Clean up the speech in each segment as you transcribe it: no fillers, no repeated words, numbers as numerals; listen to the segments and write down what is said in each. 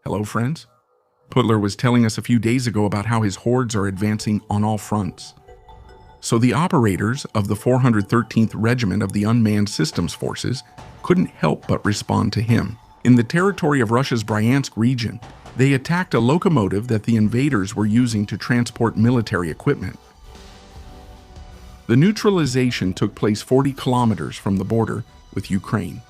Hello, friends. Putler was telling us a few days ago about how his hordes are advancing on all fronts. So the operators of the 413th Regiment of the Unmanned Systems Forces couldn't help but respond to him. In the territory of Russia's Bryansk region, they attacked a locomotive that the invaders were using to transport military equipment. The neutralization took place 40 kilometers from the border with Ukraine.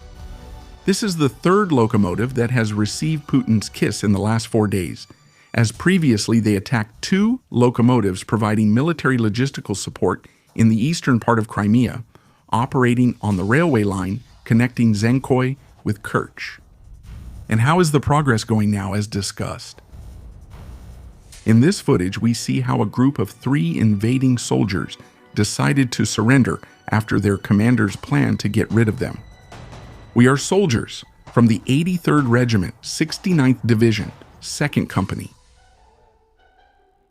This is the third locomotive that has received Putin's kiss in the last 4 days, as previously they attacked 2 locomotives providing military logistical support in the eastern part of Crimea, operating on the railway line connecting Zenkoy with Kerch. And how is the progress going now, as discussed? In this footage, we see how a group of 3 invading soldiers decided to surrender after their commanders planned to get rid of them. We are soldiers from the 83rd Regiment, 69th Division, 2nd Company.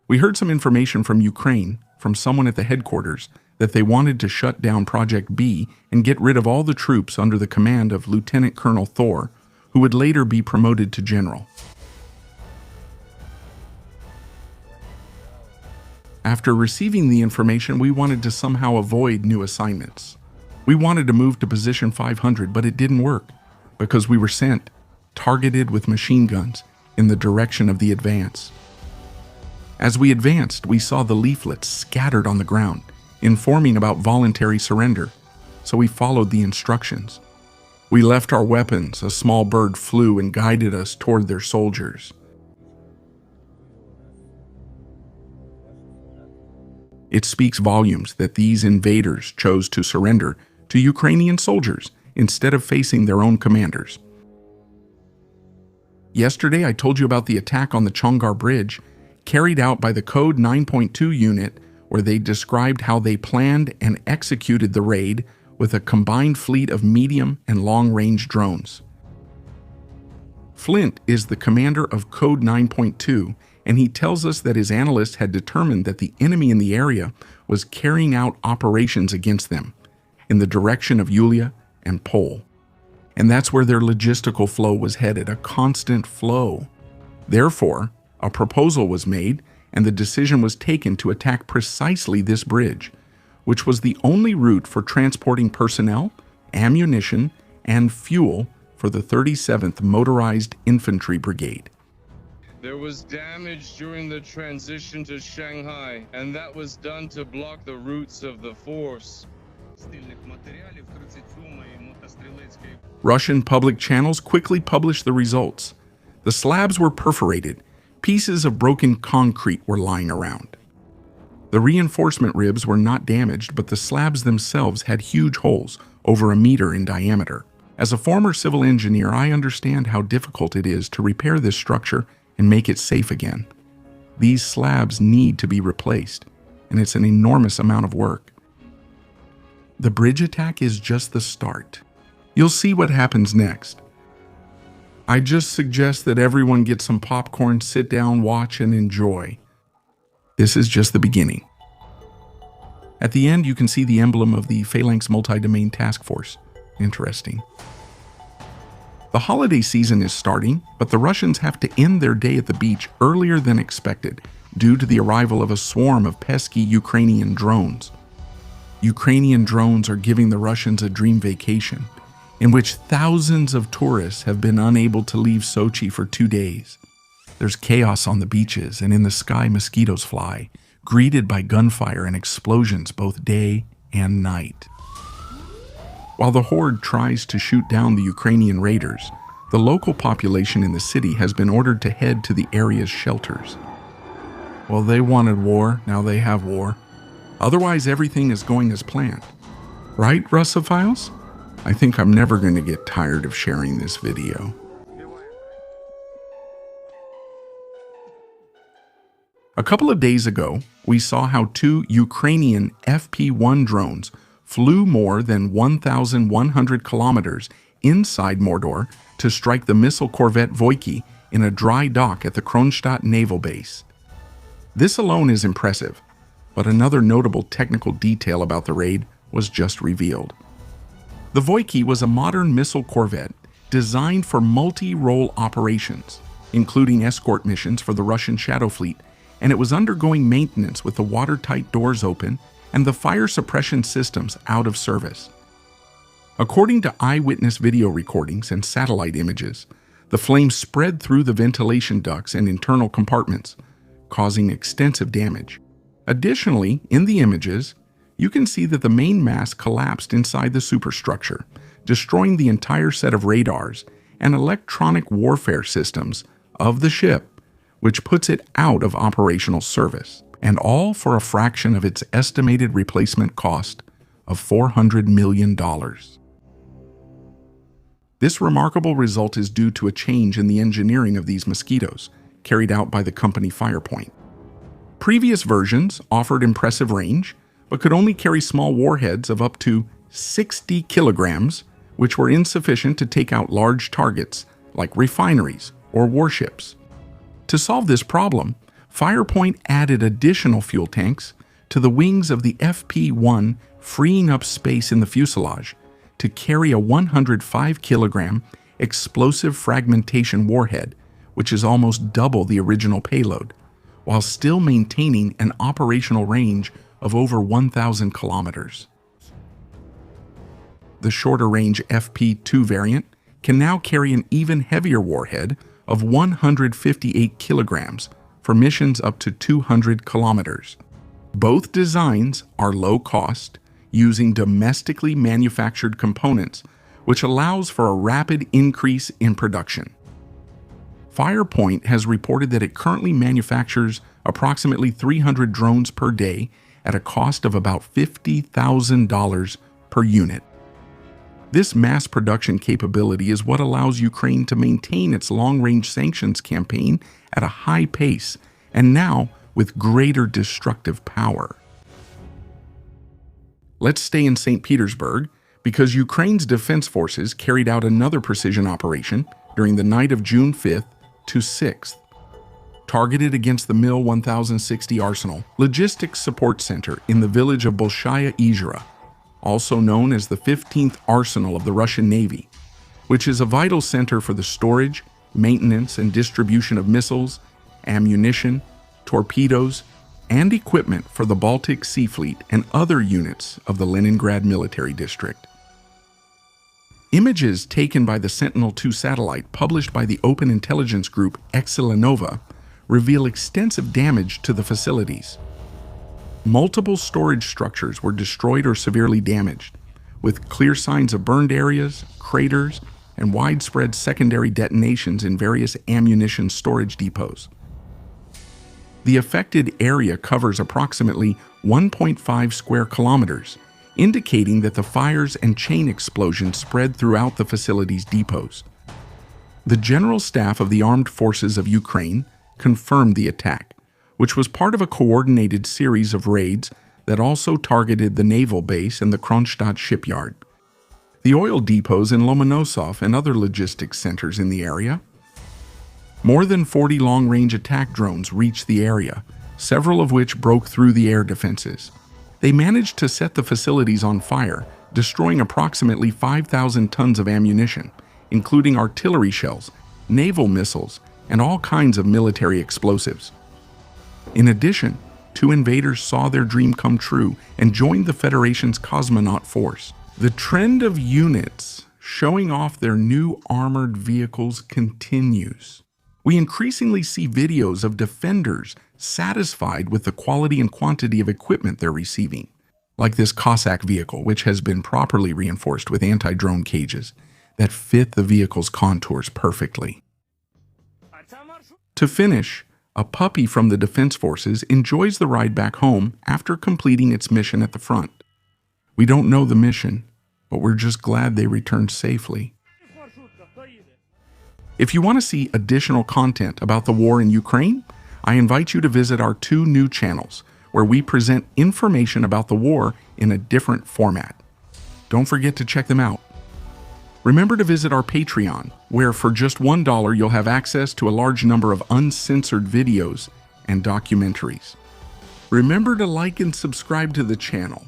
We heard some information from Ukraine, from someone at the headquarters, that they wanted to shut down Project B and get rid of all the troops under the command of Lieutenant Colonel Thor, who would later be promoted to general. After receiving the information, we wanted to somehow avoid new assignments. We wanted to move to position 500, but it didn't work because we were sent, targeted with machine guns, in the direction of the advance. As we advanced, we saw the leaflets scattered on the ground, informing about voluntary surrender, so we followed the instructions. We left our weapons, a small bird flew and guided us toward their soldiers. It speaks volumes that these invaders chose to surrender to Ukrainian soldiers instead of facing their own commanders. Yesterday, I told you about the attack on the Chongar bridge carried out by the Code 9.2 unit, where they described how they planned and executed the raid with a combined fleet of medium and long-range drones. Flint is the commander of Code 9.2, and he tells us that his analysts had determined that the enemy in the area was carrying out operations against them in the direction of Yulia and Pole. And that's where their logistical flow was headed, a constant flow. Therefore, a proposal was made and the decision was taken to attack precisely this bridge, which was the only route for transporting personnel, ammunition, and fuel for the 37th Motorized Infantry Brigade. There was damage during the transition to Shanghai, and that was done to block the routes of the force. Russian public channels quickly published the results. The slabs were perforated. Pieces of broken concrete were lying around. The reinforcement ribs were not damaged, but the slabs themselves had huge holes, over 1 meter in diameter. As a former civil engineer, I understand how difficult it is to repair this structure and make it safe again. These slabs need to be replaced, and it's an enormous amount of work. The bridge attack is just the start. You'll see what happens next. I just suggest that everyone get some popcorn, sit down, watch, and enjoy. This is just the beginning. At the end, you can see the emblem of the Phalanx Multi-Domain Task Force. Interesting. The holiday season is starting, but the Russians have to end their day at the beach earlier than expected due to the arrival of a swarm of pesky Ukrainian drones. Ukrainian drones are giving the Russians a dream vacation, in which thousands of tourists have been unable to leave Sochi for 2 days. There's chaos on the beaches, and in the sky mosquitoes fly, greeted by gunfire and explosions both day and night. While the horde tries to shoot down the Ukrainian raiders, the local population in the city has been ordered to head to the area's shelters. Well, they wanted war, now they have war. Otherwise, everything is going as planned. Right, Russophiles? I think I'm never going to get tired of sharing this video. A couple of days ago, we saw how 2 Ukrainian FP-1 drones flew more than 1,100 kilometers inside Mordor to strike the missile Corvette Voiki in a dry dock at the Kronstadt Naval Base. This alone is impressive, but another notable technical detail about the raid was just revealed. The Voiki was a modern missile corvette designed for multi-role operations. including escort missions for the Russian Shadow Fleet, and it was undergoing maintenance with the watertight doors open and the fire suppression systems out of service. According to eyewitness video recordings and satellite images, the flames spread through the ventilation ducts and internal compartments, causing extensive damage. Additionally, in the images, you can see that the main mast collapsed inside the superstructure, destroying the entire set of radars and electronic warfare systems of the ship, which puts it out of operational service, and all for a fraction of its estimated replacement cost of $400 million. This remarkable result is due to a change in the engineering of these mosquitoes, carried out by the company Firepoint. Previous versions offered impressive range, but could only carry small warheads of up to 60 kilograms, which were insufficient to take out large targets like refineries or warships. To solve this problem, Firepoint added additional fuel tanks to the wings of the FP-1, freeing up space in the fuselage to carry a 105-kilogram explosive fragmentation warhead, which is almost double the original payload, while still maintaining an operational range of over 1,000 kilometers. The shorter-range FP-2 variant can now carry an even heavier warhead of 158 kilograms for missions up to 200 kilometers. Both designs are low-cost, using domestically manufactured components, which allows for a rapid increase in production. Firepoint has reported that it currently manufactures approximately 300 drones per day at a cost of about $50,000 per unit. This mass production capability is what allows Ukraine to maintain its long-range sanctions campaign at a high pace, and now with greater destructive power. Let's stay in St. Petersburg, because Ukraine's defense forces carried out another precision operation during the night of June 5th to 6th, targeted against the Mil 1060 Arsenal Logistics Support Center in the village of Bolshaya Izhera, also known as the 15th Arsenal of the Russian Navy, which is a vital center for the storage, maintenance, and distribution of missiles, ammunition, torpedoes, and equipment for the Baltic Sea Fleet and other units of the Leningrad Military District. Images taken by the Sentinel-2 satellite published by the open intelligence group Exilanova reveal extensive damage to the facilities. Multiple storage structures were destroyed or severely damaged, with clear signs of burned areas, craters, and widespread secondary detonations in various ammunition storage depots. The affected area covers approximately 1.5 square kilometers, indicating that the fires and chain explosions spread throughout the facility's depots. The General Staff of the Armed Forces of Ukraine confirmed the attack, which was part of a coordinated series of raids that also targeted the naval base and the Kronstadt shipyard, the oil depots in Lomonosov and other logistics centers in the area. More than 40 long-range attack drones reached the area, several of which broke through the air defenses. They managed to set the facilities on fire, destroying approximately 5,000 tons of ammunition, including artillery shells, naval missiles, and all kinds of military explosives. In addition, 2 invaders saw their dream come true and joined the Federation's cosmonaut force. The trend of units showing off their new armored vehicles continues. We increasingly see videos of defenders satisfied with the quality and quantity of equipment they're receiving, like this Cossack vehicle, which has been properly reinforced with anti-drone cages that fit the vehicle's contours perfectly. To finish, a puppy from the Defense Forces enjoys the ride back home after completing its mission at the front. We don't know the mission, but we're just glad they returned safely. If you want to see additional content about the war in Ukraine, I invite you to visit our 2 new channels, where we present information about the war in a different format. Don't forget to check them out. Remember to visit our Patreon, where for just $1 you'll have access to a large number of uncensored videos and documentaries. Remember to like and subscribe to the channel